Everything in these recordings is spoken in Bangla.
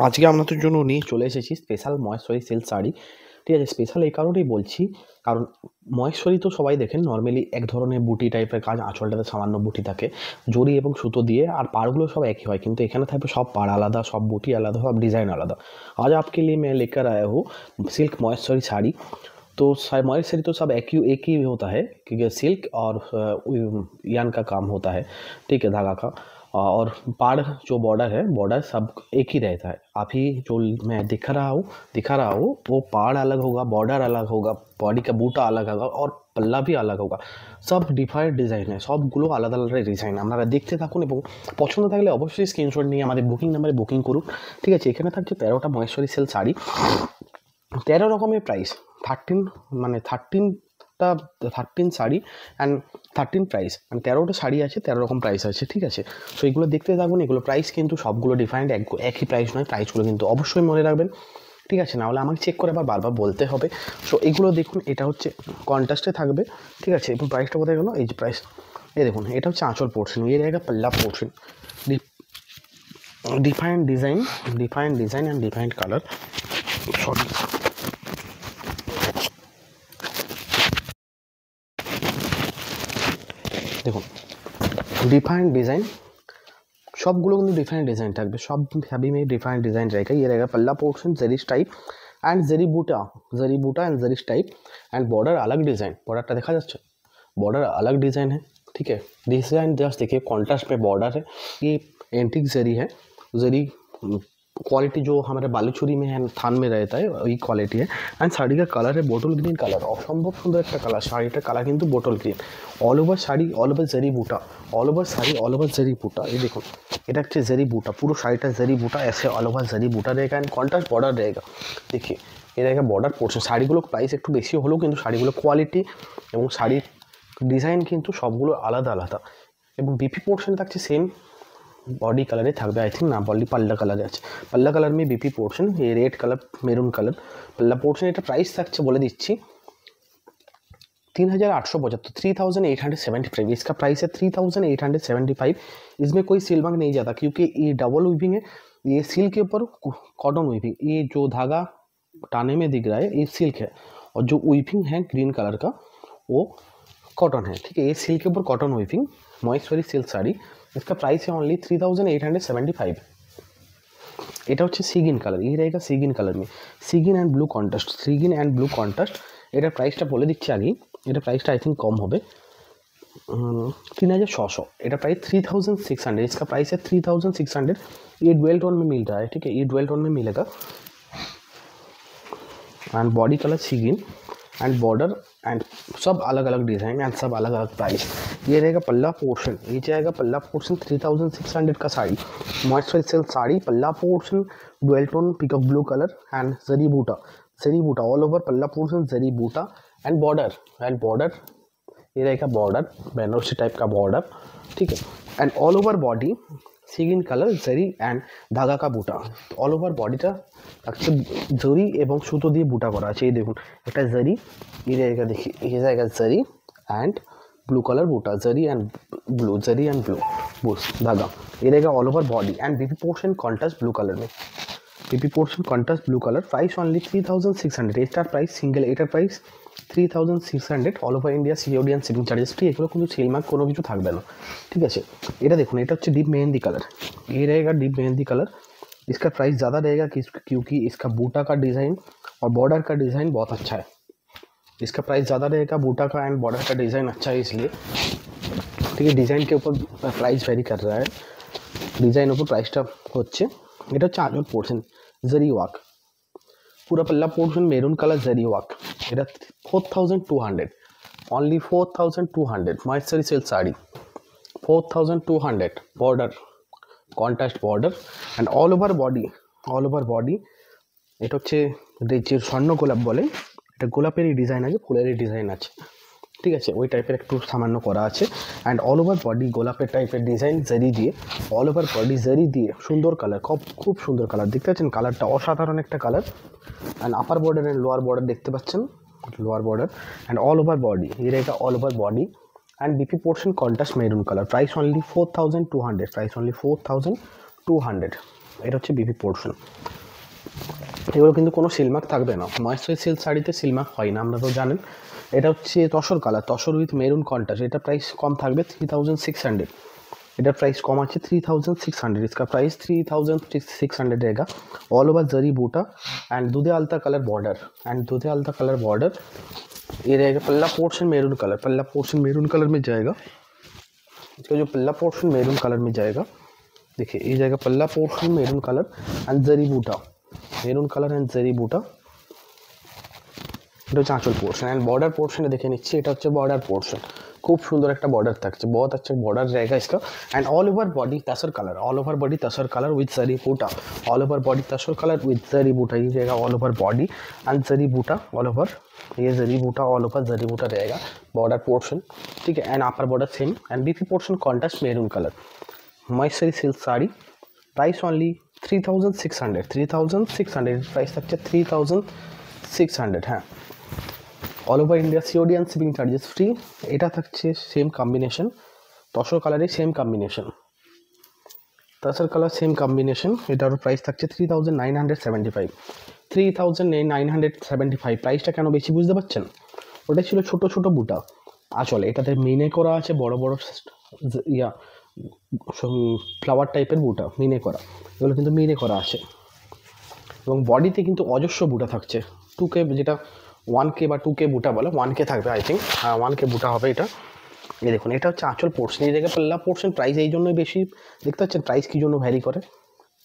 আজকে আপনাদের জন্য নিয়ে চলে এসেছি স্পেশাল মহেশ্বরী সিল্ক শাড়ি। ঠিক আছে, স্পেশাল এই কারণেই বলছি, কারণ মহেশ্বরী তো সবাই দেখেন নর্মালি এক ধরনের বুটি টাইপের কাজ, আঁচলটাতে সামান্য বুটি থাকে জড়ি এবং সুতো দিয়ে, আর পাড়গুলো সব একই হয়, কিন্তু এখানে থাকবে সব পাড় আলাদা, সব বুটি আলাদা, সব ডিज़ाइन আলাদা। आज आपके लिए मैं लेकर आया हूँ सिल्क महेश्वरी साड़ी। तो महेश्वरी तो सब एक ही होता है, क्योंकि सिल्क और यान का काम होता है, ठीक है, धागा का। और पाड़ जो बॉर्डर है, बॉर्डर सब एक ही रहता है। अभी जो मैं दिखा रहा हूँ वो पाड़ अलग होगा, बॉर्डर अलग होगा, बॉडी का बूटा अलग होगा और पल्ला भी अलग होगा। सब ডিফারেন্ট ডিজাইন है, সবগুলো আলাদা আলাদা ডিজাইন। আপনারা দেখতে থাকুন এবং পছন্দ থাকলে অবশ্যই স্ক্রিনশট নিয়ে আমাদের বুকিং নাম্বারে বুকিং করুন। ঠিক আছে, এখানে থাকছে 13টা মহেশ্বরী সিল্ক শাড়ি, 13 রকমের প্রাইস, 13 মানে 13 শাড়ি অ্যান্ড 13 প্রাইস, মানে 13টা শাড়ি আছে, 13 রকম প্রাইস আছে। ঠিক আছে, সো এগুলো দেখতে থাকুন। এগুলো প্রাইস কিন্তু সবগুলো ডিফারেন্ট, একই প্রাইস নয়, প্রাইসগুলো কিন্তু অবশ্যই মনে রাখবেন। ঠিক আছে, নাহলে আমাকে চেক করে আবার বারবার বলতে হবে। সো এগুলো দেখুন, এটা হচ্ছে কন্ট্রাস্টে থাকবে। ঠিক আছে, এবং প্রাইসটা কোথায় গেলো, এই যে প্রাইস, এই দেখুন, এটা হচ্ছে আঁচল পোর্শন, ये रहेगा पल्ला portion. Defined design and defined colour, sorry, দেখুন डिफाइंड डिज़ाइन, সবগুলো কিন্তু ডিফারেন্ট ডিজাইন থাকবে, সব সবই में डिफाइंड डिज़ाइन रहेगा। ये रहेगा पल्ला portion, zari type and zari Buta and zari type and border अलग डिज़ाइन, बॉर्डरটা দেখা যাচ্ছে, बॉर्डर अलग डिज़ाइन है। ठीक है, डिज़ाइन जस्ट देखिए, कॉन्ट्रास्ट में बॉर्डर है, ये एंटिक जरी है, जरी क्वालिटी जो हमारे बालूचुरी में है, थान में रहता है, वही क्वालिटी है। एंड शाड़ी का कलर है बोटल ग्रीन कलर, असम्भव सुंदर एक कलर, शाड़ीटार कलर किन्तु bottle green, all over sari, all over zari बूटा, all over sari, all over zari बूटा। ये देखो, এটা হচ্ছে জরি বুটা, পুরো শাড়িটা জরি বুটা, ऐसे ऑल ओवर जरी बूटा रहेगा एंड कॉन्ट्रास्ट बॉर्डर रहेगा। देखिए ये रहेगा बॉर्डर पोर्शन। শাড়িগুলো প্রাইস একটু বেশি হলেও কিন্তু শাড়িগুলো কোয়ালিটি এবং শাড়ির ডিজাইন কিন্তু সবগুলো আলাদা আলাদা। এবং বিপি পোর্শন থাকছে সেম बॉडी कलर থাকবে, आई थिंक ना बॉडी पल्ला कलर আছে, पल्ला कलर में बीपी पोर्शन, ये रेड कलर मेरून कलर पल्ला पोर्शन। এটা প্রাইস থাকছে বলে দিচ্ছি 3875, 3875। इसका प्राइस है 3875। इसमें कोई सिलवंग नहीं जाता, क्योंकि ये डबल वीविंग है, ये सिल्क के ऊपर कॉटन वीविंग, ये जो धागा टाने में दिख रहा है ये सिल्क है, और जो वीविंग है ग्रीन कलर का वो कॉटन है। ठीक है, ये सिल्क के ऊपर cotton weaving Maheshwari silk sari. इसका प्राइस है ओनली 3875। এটা হচ্ছে সিগিন কালার, এই रहेगा সিগিন কালার में, sea green and blue contrast, sea green and blue contrast. এটার প্রাইসটা বলে দিচ্ছি আগেই, এটা প্রাইসটা आई थिंक कम হবে 3600, এটা प्राइस 3600, इसका प्राइस है 3600। ये डुअल टोन में मिल रहा है। ठीक है, ये डुअल टोन में मिलेगा and body colour sea green and border and सब अलग अलग डिज़ाइन एंड सब अलग अलग प्राइस। ये रहेगा पल्ला पोर्शन, ये जाएगा पल्ला पोर्शन 3600 का साड़ी, महेश्वरी सिल्क साड़ी, पल्ला portion dual tone peacock blue colour and zari Buta all over पल्ला portion zari Buta and border ये रहेगा बॉर्डर बेनारसी टाइप का बॉर्डर। ठीक है, and all over body sea green colour zari and ধাগা কা বুটা, অল ওভার বডিটা থাকছে জরি এবং সুতো দিয়ে বুটা করা আছে। এই দেখুন, এটা জরি, ये रहेगा, देखिए ये जाएगा जरी एंड ब्लू कलर बूटा, जरी एंड ब्लू बूस धागा। ये रहेगा all over body and BP portion contrast blue colour में, बीपी portion contrast blue colour. Price only 3600। এটার প্রাইস সিঙ্গেল, এটার price 3600, all over India COD and shipping charges free. এগুলো কিন্তু সেল মার্ক কোনো কিছু থাকবে না। ঠিক আছে, এটা দেখুন, এটা হচ্ছে ডিপ मेहंदी कलर, ये रहेगा डीप मेहंदी कलर। इसका प्राइस ज़्यादा रहेगा क्योंकि इसका बूटा का डिज़ाइन और बॉर्डर का डिज़ाइन बहुत अच्छा है। इसका प्राइस ज़्यादा रहेगा, बूटा का एंड बॉर्डर का डिज़ाइन अच्छा है इसलिए। ठीक है, डिज़ाइन के ऊपर प्राइस वेरी कर रहा है, डिज़ाइन ऊपर प्राइसটা হচ্ছে। এটা হচ্ছে আঁচল পোর্শন জরি ওয়ার্ক, पूरा पल्ला पोर्शन मेरून कलर जरी वर्क। এটা 4200, only 4200 Maheshwari silk sari 4200। Border contrast border and all over body. এটা হচ্ছে যে স্বর্ণ গোলাপ বলে, এটা গোলাপেরই ডিজাইন আছে, ফুলেরই ডিজাইন আছে। ঠিক আছে, ওই টাইপের একটু সামান্য করা আছে অ্যান্ড অল ওভার বডি গোলাপের টাইপের ডিজাইন জরি দিয়ে, অল ওভার বডি জরি দিয়ে, সুন্দর কালার, খুব সুন্দর কালার, দেখতে পাচ্ছেন কালারটা অসাধারণ একটা কালার। And upper border and lower border देखते पाচ্ছেন, lower border and all over body, ये रहेगा all over body and BP portion contrast maroon colour. Price only 4200, price only 4200। এটা হচ্ছে বিপি পোর্শন। এগুলো কিন্তু কোনো সিলমার্ক থাকবে না, ময়েশ্চারাইজ সিল্ক শাড়িতে সিলমার্ক হয় না, আমরা তো জানেন। এটা হচ্ছে tussar colour, tussar with maroon contrast. এটা প্রাইস কম থাকবে 3600। इधर प्राइस कम अच्छे 3600, इसका प्राइस 3600 रहेगा। All over zari Buta and दूधे आलता कलर बॉर्डर ये रहेगा। पल्ला पोर्शन मेरून कलर, पल्ला पोर्शन मेरून कलर में जाएगा। इसका जो पल्ला पोर्शन मेरून कलर में जाएगा, देखिए ये जाएगा पल्ला portion maroon colour and zari बूटा, मेरून कलर एंड जरी बूटा। এটা হচ্ছে আঁচল পোর্শন অ্যান্ড বর্ডার পোর্শনে দেখে নিচ্ছি। এটা হচ্ছে বর্ডার পোর্শন, খুব সুন্দর একটা বর্ডার থাকছে, बहुत अच्छा बॉर्डर रहेगा इसका। And all over body tussar colour, all over body tussar colour with zari Buta, all over body tussar colour with zari बूटा। ये रहेगा all over body and zari Buta, all over ये जरी बूटा, ऑल ओवर जरी बूटा रहेगा बॉर्डर पोर्शन, ठीक है। And upper border same and BP portion contrast maroon colour. Moisturise silk sari price only 3600, 3600 price থাকছে 3600। হ্যাঁ, all over India COD and shipping charges free. এটা থাকছে সেম কম্বিনেশন, তসর কালারের same combination, tussar colour same combination. এটার প্রাইস থাকছে 3975, 3975। প্রাইসটা কেন বেশি বুঝতে পারছেন? ওটা ছিল ছোট ছোট বুটা আঁচল, এটাতে মিনে করা আছে বড় বড় ইয়া ফ্লাওয়ার টাইপের বুটা মিনে করা, এগুলো কিন্তু মিনে করা আছে। এবং বডিতে কিন্তু অজস্র বুটা থাকছে, 2K যেটা 1K বা 2K বুটা বলে, 1K থাকবে আই থিঙ্ক, হ্যাঁ 1K বুটা হবে এটা। এই দেখুন এটা হচ্ছে আঁচল পোর্শন, এই জায়গায় পাল্লা পোর্শন। প্রাইস এই জন্যই বেশি, দেখতে পাচ্ছেন প্রাইস কী জন্য ভ্যারি করে।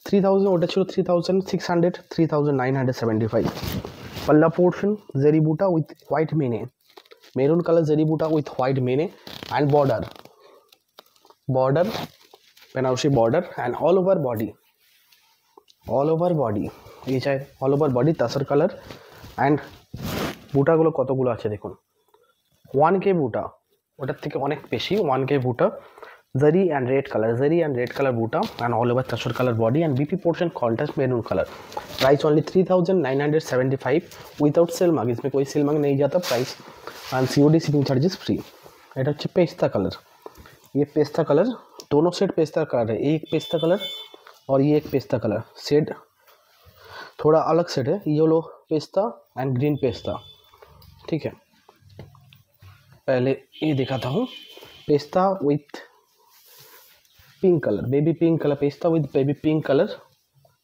3000 ওটা ছিল 3600, 3975। পাল্লা পোর্শন জেরি বুটা উইথ হোয়াইট মেনে, মেরুন কালার জেরি বুটা উইথ হোয়াইট মেনে and border Banarasi border and all over body এই চাই all over body tussar colour. And বুটাগুলো কতগুলো আছে দেখুন, 1K বুটা, ওটার থেকে অনেক বেশি 1K বুটা, জারি অ্যান্ড রেড কালার বুটা and all over tussar colour body and BP portion contrast maroon colour. Price only 3975 without sale mark, इसमें कोई सेल मार्क नहीं जाता price and COD shipping charges free. এটা হচ্ছে पेस्ता कलर, ये पेस्ता कलर, दोनों सेट पेस्ता कलर है, एक पेस्ता कलर और ये एक पेस्ता कलर। शेड थोड़ा अलग सेट है, yellow pista and green pista, ठीक है। पहले ये दिखाता हूँ, pista with pink colour, baby pink colour, pista with baby pink colour.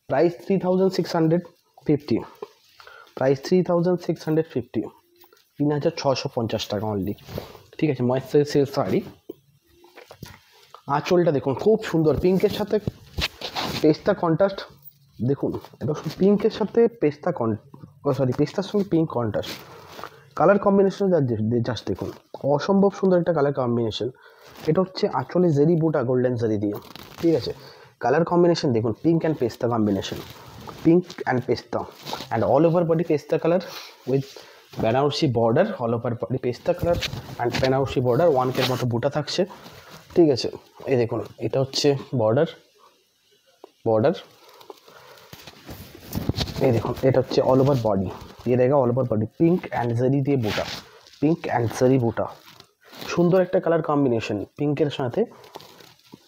Price 3650, price 3650, 3650 টাকা অনলি, ঠিক আছে। Moisturise silk sari. আঁচলটা দেখুন খুব সুন্দর, পিঙ্কের সাথে পেস্তা কন্ট্রাস্ট, দেখুন এটা পিঙ্কের সাথে পেস্তা পেস্তার সঙ্গে pink contrast, colour combination just দেখুন, অসম্ভব সুন্দর একটা কালার কম্বিনেশন। এটা হচ্ছে আঁচলে জেরি বুটা গোল্ডেন জেরি দিয়ে, ঠিক আছে। কালার কম্বিনেশন দেখুন, পিঙ্ক অ্যান্ড পেস্তা কম্বিনেশন, পিঙ্ক অ্যান্ড পেস্তা অ্যান্ড অল ওভার বডি পেস্তা colour with Benarasi border, all over body পেস্তা colour and Benarasi border, 1K মতো বুটা থাকছে, ঠিক আছে। এই দেখুন এটা হচ্ছে বর্ডার, এই দেখুন এটা হচ্ছে অল ওভার বডি, ये रहेगा all over body pink and zari দিয়ে বুটা, পিঙ্ক অ্যান্ড জরি বুটা, সুন্দর একটা কালার কম্বিনেশন, পিঙ্কের সাথে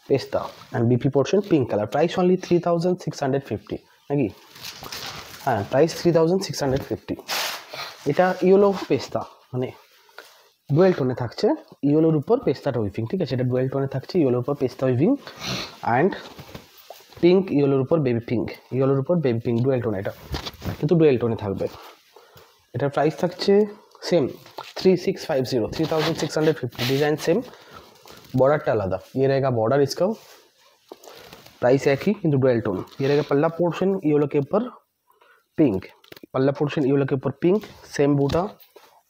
পেস্তা and BP portion pink colour. Price only 3650 নাকি, হ্যাঁ প্রাইস 3650। এটা ইয়েলো পেস্তা, মানে ডুয়েল টোনে থাকছে, ইয়েলোর উপর পেস্তাটা উইভিং, ঠিক আছে। এটা ডুয়েল টোনে থাকছে, ইয়েলোর উপর পেস্তা উইভিং অ্যান্ড পিঙ্ক, ইয়েলোর উপর বেবি পিঙ্ক, ডুয়েল টোন, এটা কিন্তু ডুয়েল টোনে থাকবে। এটার প্রাইস থাকছে সেম 3650, 3650, डिज़ाइन सेम, बॉर्डरটা আলাদা। ये रहेगा बॉर्डर इसका, प्राइस एक ही किंतु डुअल टोन। ये रहेगा पल्ला पोर्शन येलो के ऊपर पिंक, पल्ला पोर्शन येलो के ऊपर pink, same buta,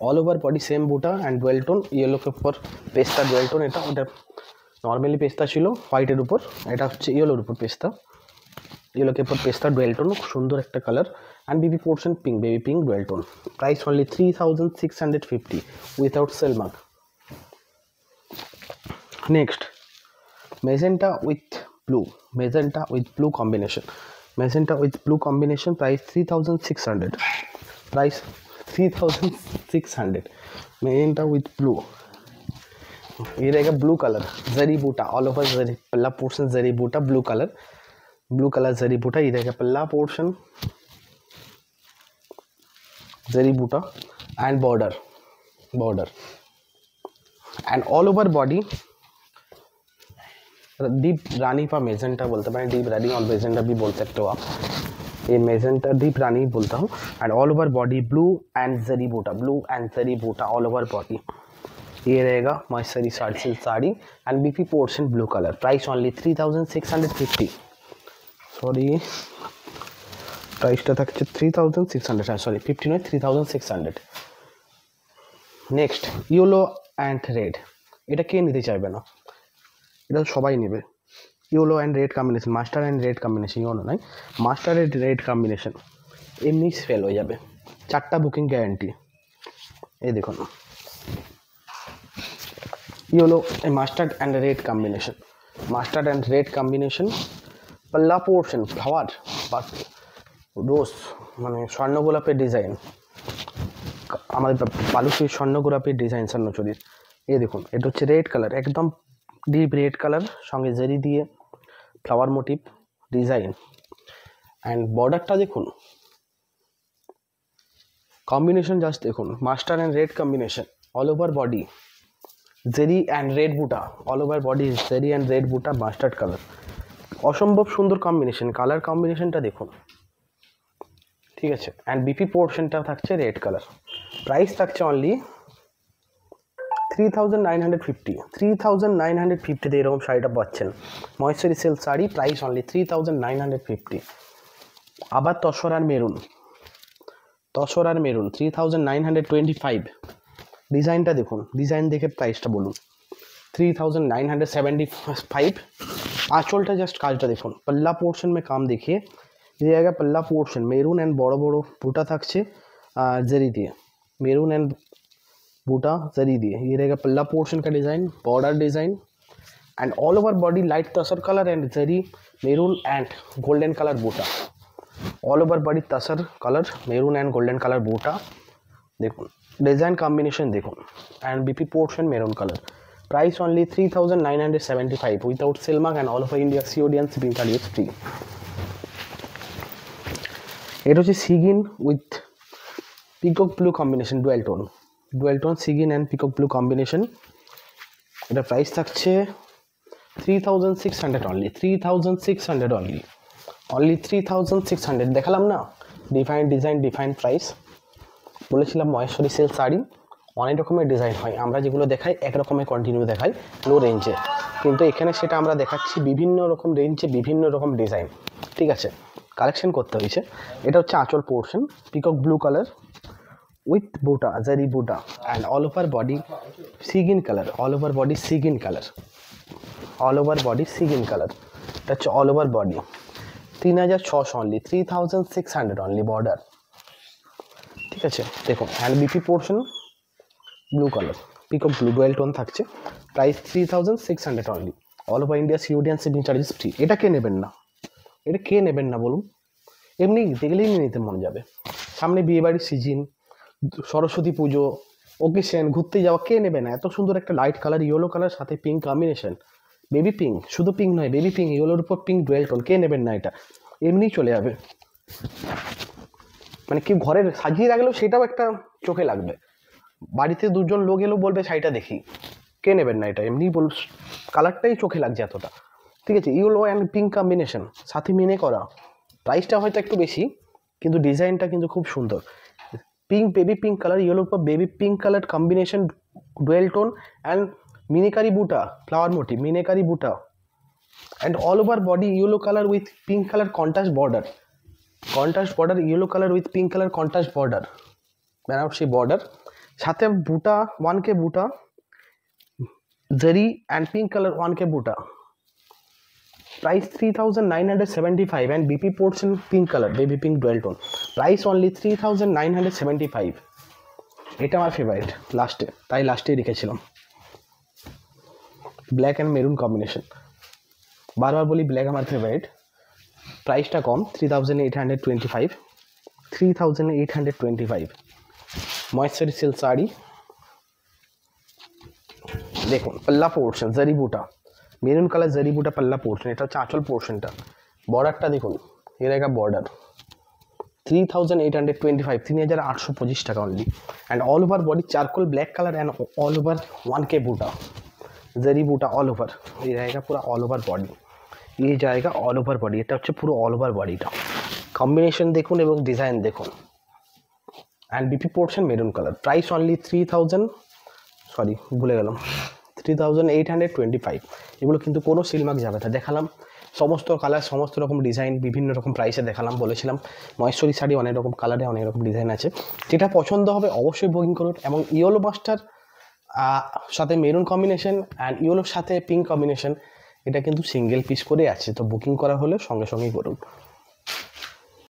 all over body same buta and dual tone, yellow के ऊपर पेस्ता डुअल टोन। এটা ওটা নর্মালি পেস্তা ছিল হোয়াইটের উপর, এটা হচ্ছে ইয়েলোর উপর পেস্তা, येलो के ऊपर पेस्ता डुअल टोन, সুন্দর একটা colour and BB portion pink, baby pink dual tone. Price only 3650 without sell mark. Next, magenta with blue combination, price 3600, price 3600, magenta with blue। ये रहेगा ब्लू कलर, जरी बूटा ऑल ओवर जरी, पल्ला पोर्शन जरी बूटा blue colour, blue colour zari बूटा, ये रहेगा पल्ला portion, zari Buta and border and all over body deep रानी पा मेजेंटा बोलते हैं, डीप रानी और मेजेंटा भी बोल सकते हो आप, ये मेजेंटा डीप रानी बोलता हूँ। And all over body blue and zari Buta all over body, ये रहेगा मॉइस्चरी silk sari and BP portion blue colour. Price only 3650, sorry प्राइसটা থাকছে 3600, সরি 50 নয় 3600। নেক্সট ইয়েলো অ্যান্ড রেড, এটা কে নিতে চাইবে না, এটা সবাই নেবে। Yellow and red combination, master and red combination, yellow নয় মাস্টার অ্যান্ড রেড কম্বিনেশন, এমনি ফেল হয়ে যাবে, 4টা বুকিং গ্যারান্টি। এই দেখুন yellow mustard and red combination, पल्ला पोर्शन फ्लावर বা রোজ মানে স্বর্ণ গোলাপের ডিজাইন, আমাদের বালুচরির স্বর্ণ গোলাপের ডিজাইন স্বর্ণচুরির। এই দেখুন এটা হচ্ছে রেড কালার, একদম ডিপ রেড কালার, সঙ্গে জেরি দিয়ে ফ্লাওয়ার মোটিভ ডিজাইন। অ্যান্ড বর্ডারটা দেখুন, কম্বিনেশন জাস্ট দেখুন, mustard and red combination, all over body zari and red বুটা, all over body zari and red বুটা মাস্টার্ড কালার, অসম্ভব সুন্দর কম্বিনেশন, কালার কম্বিনেশনটা দেখুন, ঠিক আছে। অ্যান্ড বিপি পোর্শনটা থাকছে রেড কালার। প্রাইস থাকছে অনলি 3950 এরকম শাড়িটা পাচ্ছেন, Maheshwari silk sari, price only 3950। আবার তসর আর মেরুন 3925, ডিজাইনটা দেখুন, ডিজাইন দেখে প্রাইসটা বলুন। 3975। आंचलটা জাস্ট কাজটা দেখুন, पल्ला पोर्शन में काम देखिए, ये जाएगा पल्ला पोर्शन मेरून एंड बड़ो बड़ो बूटा থাকছে जरी दिए, मेरून एंड बूटा जरी दिए, ये रहेगा पल्ला पोर्शन का design, border design and all over body light tussar colour and zari maroon and golden colour बूटा, all over body tussar colour maroon and golden colour बूटा देखुन, डिज़ाइन कॉम्बिनेशन देखुन and BP portion maroon colour. Price only 3975 without sale mark and all over India COD and shipping charges free. এটা হচ্ছে sea green with peacock blue combination, dual tone sea green and peacock blue combination. এটা প্রাইস থাকছে 3600 অনলি, 3600 অনলি 3600। দেখালাম না ডিফাইন ডিজাইন ডিফাইন প্রাইস, বলেছিলাম মহেশ্বরী সিল্ক শাড়ি অনেক রকমের ডিজাইন হয়, আমরা যেগুলো দেখাই এক রকমের কন্টিনিউ দেখাই লো রেঞ্জে, কিন্তু এখানে সেটা আমরা দেখাচ্ছি বিভিন্ন রকম রেঞ্জে বিভিন্ন রকম ডিজাইন, ঠিক আছে, কালেকশন করতে হয়েছে। এটা হচ্ছে আঁচল portion, peacock blue colour with buta zari buta and all over body sea green colour, all over body sea green colour, all over body sea green colour. এটা হচ্ছে all over body 3600 only, 3600 only border, ঠিক আছে। দেখুন and BP portion blue colour peacock blue dual tone থাকছে, price 3600 only, all over India COD and shipping charges free. এটা কে নেবেন না, এটা কে নেবেন না বলুন, এমনি দেখলেই নিয়ে নিতে মন যাবে। সামনে বিয়েবাড়ির সিজন, সরস্বতী পুজো, ওকেশন, ঘুরতে যাওয়া, কে নেবে না? এত সুন্দর একটা লাইট কালার ইয়েলো কালার সাথে পিঙ্ক কম্বিনেশন, বেবি পিঙ্ক, শুধু পিঙ্ক নয় বেবি পিঙ্ক, ইয়েলোর উপর পিঙ্ক ডুয়েল টোন, কে নেবেন না? এটা এমনিই চলে যাবে, মানে কি ঘরের সাজিয়ে রাখলেও সেটাও একটা চোখে লাগবে, বাড়িতে দুজন লোক এলেও বলবে শাড়িটা দেখি, কে নেবেন না? এটা এমনি বল, কালারটাই চোখে লাগছে এতটা, ঠিক আছে। ইয়েলো অ্যান্ড পিঙ্ক কম্বিনেশন সাথে মিনে করা, প্রাইসটা হয়তো একটু বেশি কিন্তু ডিজাইনটা কিন্তু খুব সুন্দর। পিঙ্ক বেবি পিঙ্ক কালার, ইয়েলোর উপর baby pink colour combination, dual tone and meenakari buta flower motif, meenakari buta and all over body yellow colour with pink colour contrast border, yellow colour with pink colour contrast border, Banarasi border, সাথে বুটা 1K বুটা জরি and pink colour 1K buta. Price 3975 and BP portion pink colour baby pink dual tone, price only 3975। এটা আমার ফেভারিট লাস্টে, তাই লাস্টেই রেখেছিলাম। ব্ল্যাক অ্যান্ড মেরুন কম্বিনেশন, বারবার বলি ব্ল্যাক আমার ফেভারিট। প্রাইসটা কম 3825 ময়েশ্চারি সিল্ক শাড়ি। দেখুন পল্লা পোর্শন জরি বুটা, মেরুন কালার জরি বুটা পল্লা পোর্শন, এটা হচ্ছে আঁচল পোর্শনটা, बॉर्डरটা দেখুন, ये रहेगा बॉर्डर 3825, 3825 টাকা only. And all over body charcoal black colour and all over 1K buta, zari Buta all over, ये रहेगा पूरा ऑल ओवर बॉडी, ये जाएगा ऑल ओवर बॉडी, এটা হচ্ছে পুরো অল ওভার বডিটা। কম্বিনেশন দেখুন এবং ডিজাইন দেখুন। And BP portion maroon colour, price only 3825। এগুলো কিন্তু কোনো সিলমার্ক যাবে না। দেখালাম সমস্ত কালার, সমস্ত রকম ডিজাইন, বিভিন্ন রকম প্রাইসে দেখালাম। বলেছিলাম মহেশ্বরী শাড়ি অনেক রকম কালারে, অনেক রকম ডিজাইন আছে। যেটা পছন্দ হবে অবশ্যই বুকিং করুন। এবং ইয়েলো মাস্টার সাথে মেরুন কম্বিনেশন অ্যান্ড ইয়েলোর সাথে পিঙ্ক কম্বিনেশন, এটা কিন্তু সিঙ্গেল পিস করে আছে, তো বুকিং করা হলে সঙ্গে সঙ্গেই করুন।